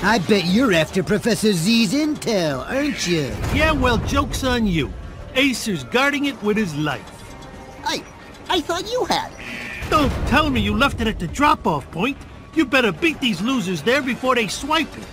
I bet you're after Professor Z's intel, aren't you? Yeah, well, joke's on you. Acer's guarding it with his life. I thought you had it. Don't tell me you left it at the drop-off point. You better beat these losers there before they swipe it.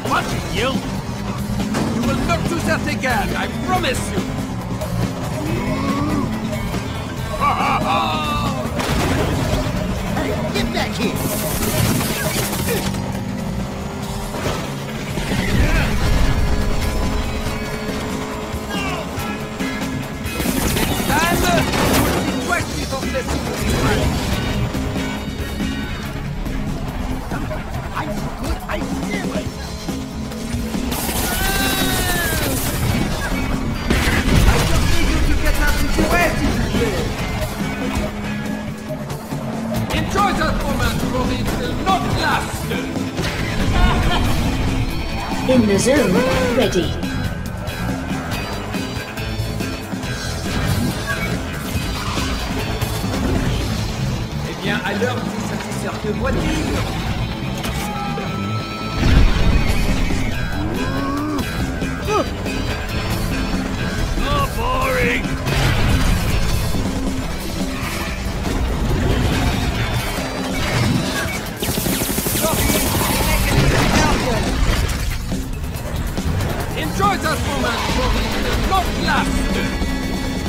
Watch it, you! You will not do that again, I promise you! Hey, get back here! Time! Question of this I'm so good, I knew it. I just need you to get that situation clear. Enjoy that moment, for it will not last! In the zone, ready. Eh bien, à l'heure de satisfaire tes voitures, Oh, boring! enjoy that moment, for it will not last!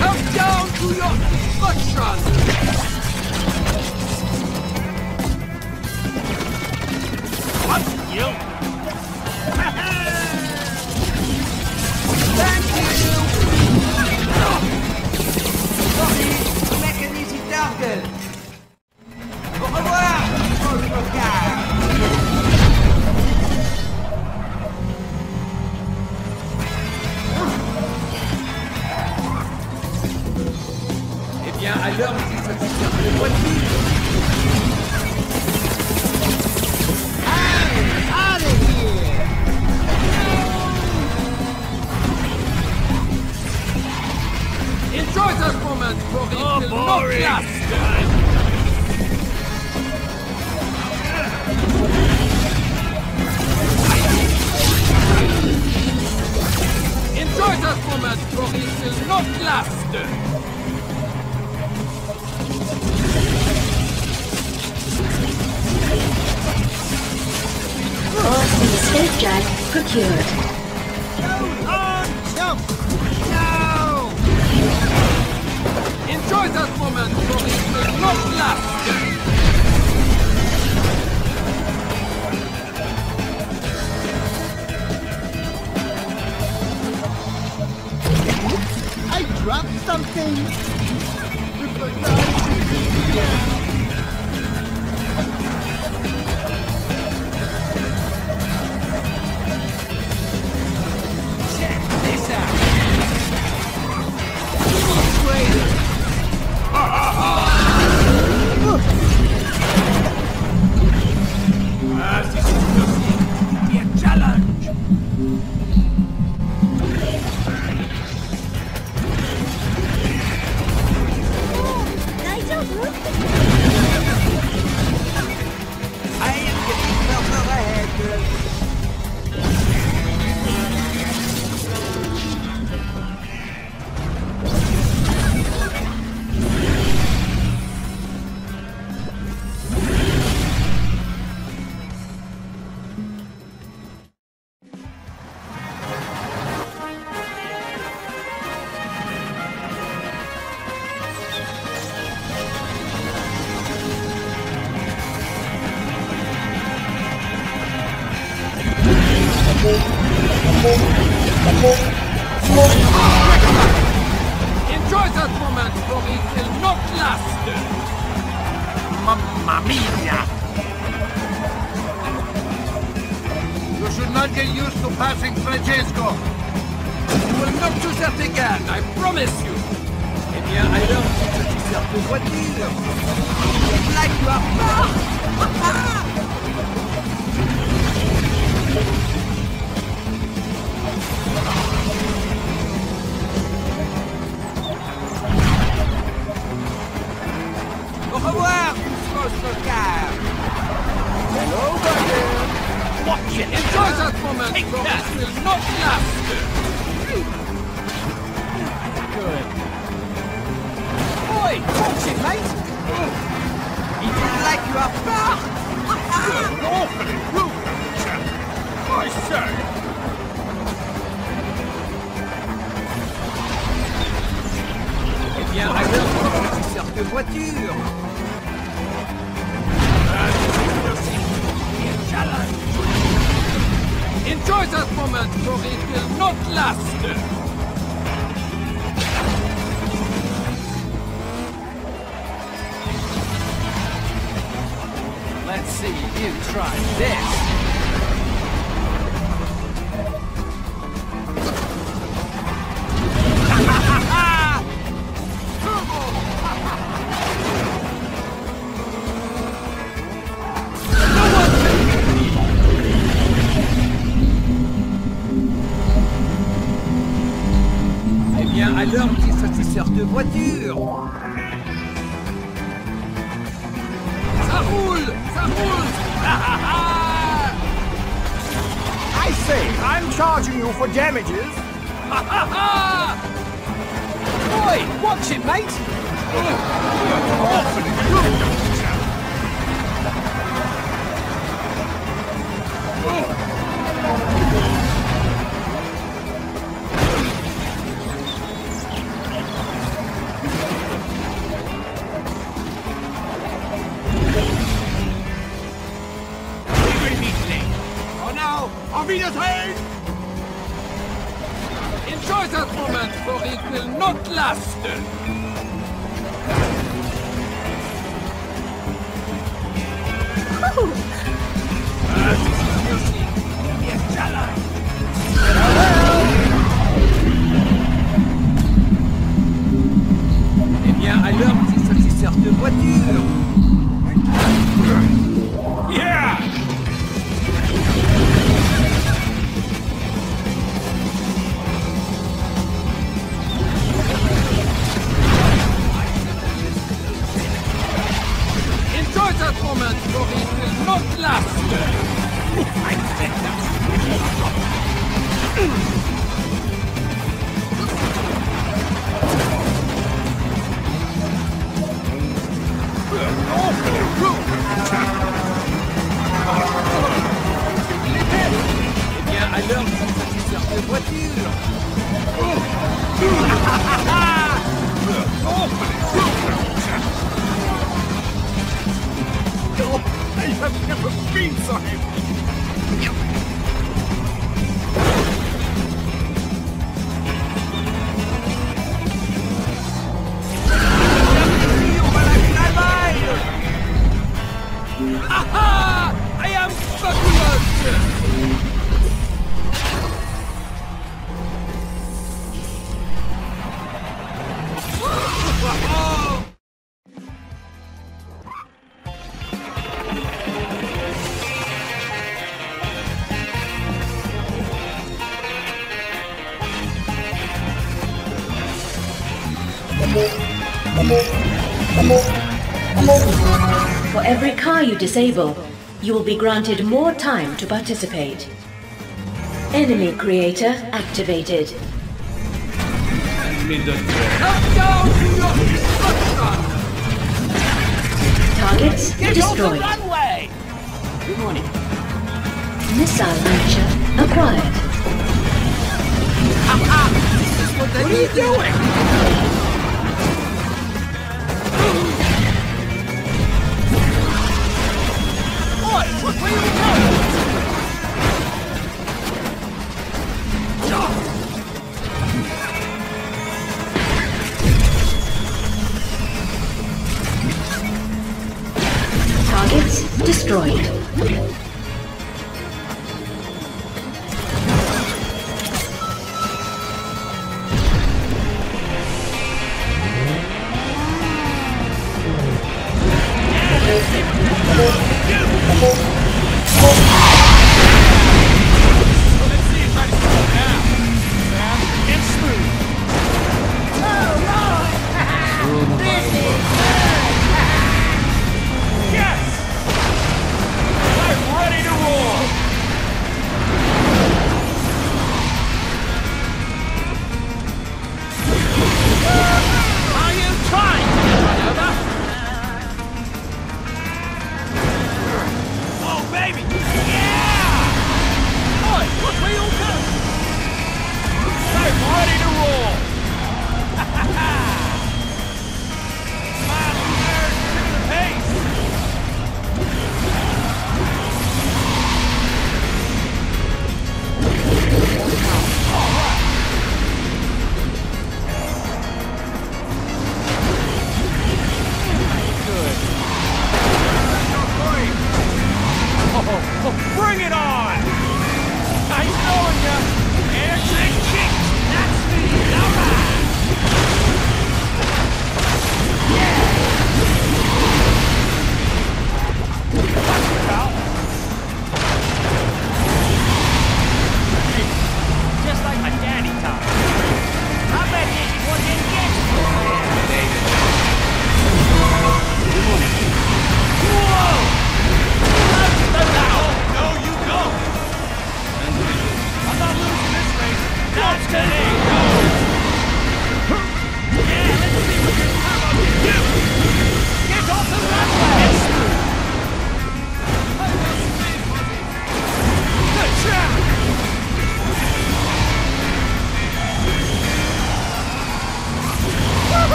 Come down to your destruction! Watch it, you! Thank you! Sorry, make an easy target! Au revoir, votre gars! Eh bien, à l'heure de satisfaire les voitures, Out of here! enjoy that moment, for it Oh, will not boring! last! Enjoy that moment, for it will not last! Austin State Jack procured. Jump! No! Enjoy that moment, for it will not last! I dropped something! Check this out! This is nothing! Be a challenge! I am getting further ahead! Enjoy that moment, that again, I promise you. Eh bien, alors, tu sers de voiture. Like you are pas. Au revoir, Gustavo Car. Hello, buddy. Watch it. Enjoy that moment, for it will not last. Good. Oi, watch it, mate. He didn't like you up far. You're awfully rude, chap. I say. Eh bien, alors, tu sers de voiture. Enjoy that moment, for it will not last! Let's see you try this! Alors, petit satisfaire de voiture. Ça roule, ça roule. I say, I'm charging you for damages. Oi, watch it, mate. Awfully rude, chap. Enjoy that moment, for it will not last! Eh bien, alors, petit satisfaire de voiture! Yeah! Enjoy that moment, for it will not last! I think awfully rude, chap. Eh bien, alors, tu sers de voiture. Awfully rude, chap. I have never been so happy. Aha! I am fabulous! For every car you disable, you will be granted more time to participate. Enemy creator activated. Come down to your destruction! Targets destroyed. Runway! Good morning. Missile launcher acquired. What are you doing? Where are you going? Targets destroyed.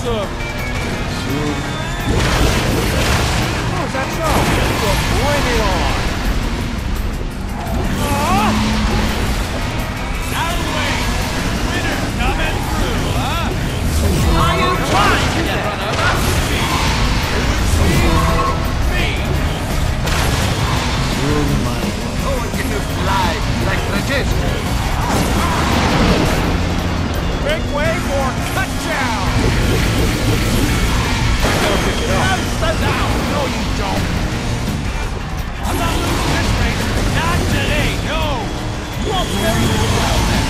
Awesome! Oh, is that so? Well, bring it on! Out of the way! Winner coming through, huh? Are you trying to get run over? Me! Oh, can you fly like Francesco? Make way for cut down! No, you don't! I'm not losing this race! Not today, no! You won't very well then!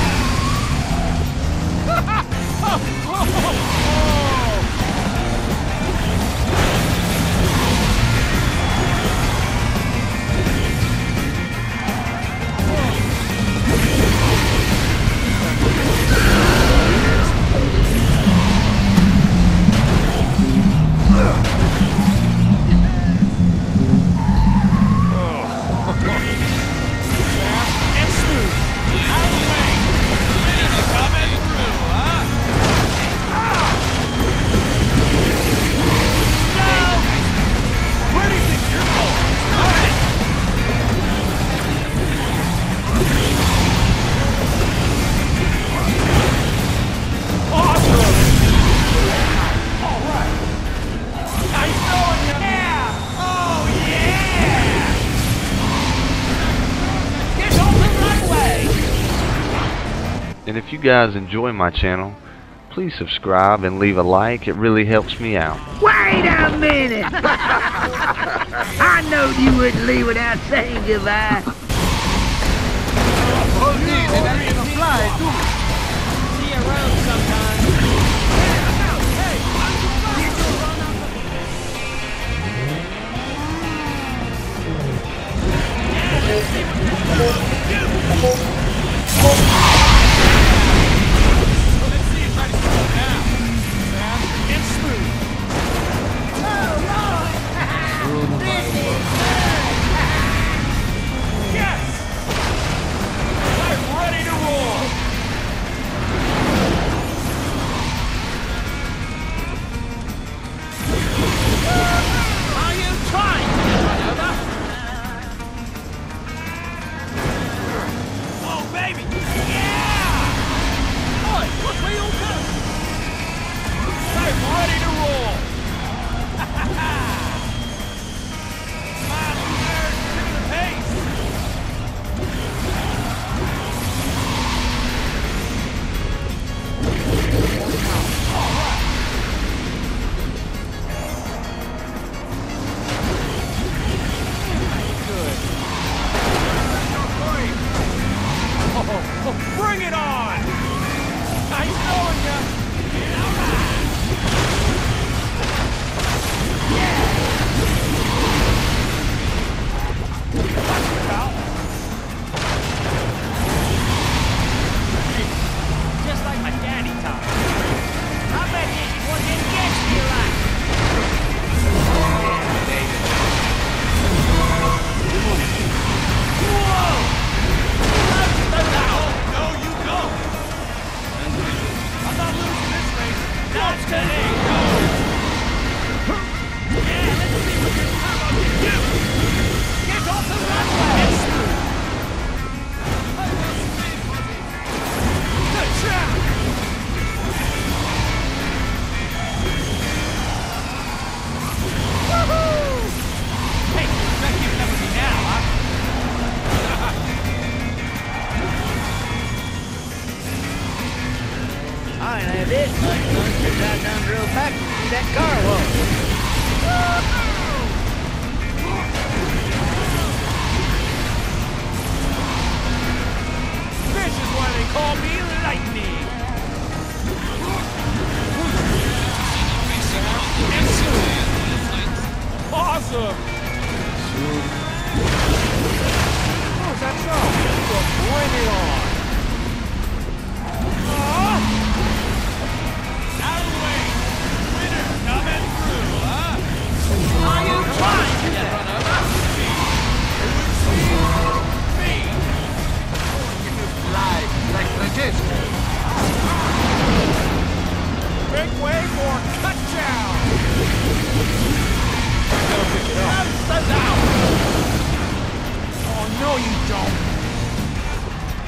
And if you guys enjoy my channel, please subscribe and leave a like. It really helps me out. Wait a minute! I knowed you wouldn't leave without saying goodbye. Oh, geez, and I can fly, too. See you around sometime. Bring it on! Nice knowing ya! Just like my daddy taught me. I bet this one didn't get me right. Whoa! No, you don't! I'm not losing this race. Not today, no! Yeah, let's see what this turbo can do! Get off the runway! It's through! Good job! Woohoo! Hey, you're not keeping up with me now, huh? I ain't have this much fun since I done drove back to see that car wash. This is why they call me Lightning! Awesome! Oh, is that so? Well, bring it on! Out of the way! Winner coming through, huh? Are you trying to get run over? Me! Can you fly like Francesco? Make way for cut down. Oh, no, you don't.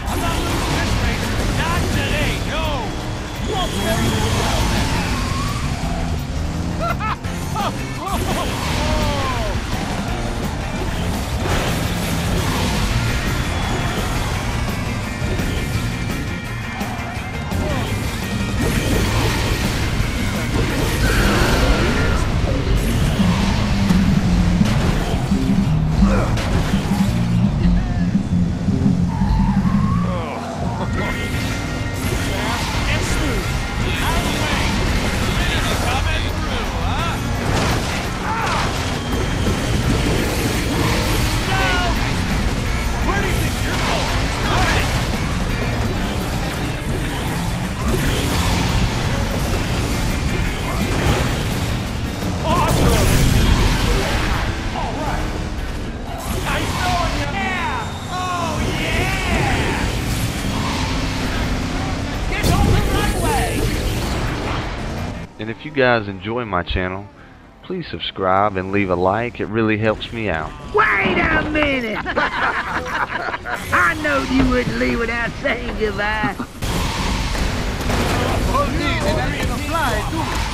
I'm not losing this race. Not today, no. You won't very well. And if you guys enjoy my channel, please subscribe and leave a like. It really helps me out. Wait a minute! I knowed you wouldn't leave without saying goodbye. Oh, that ain't gonna fly, dude.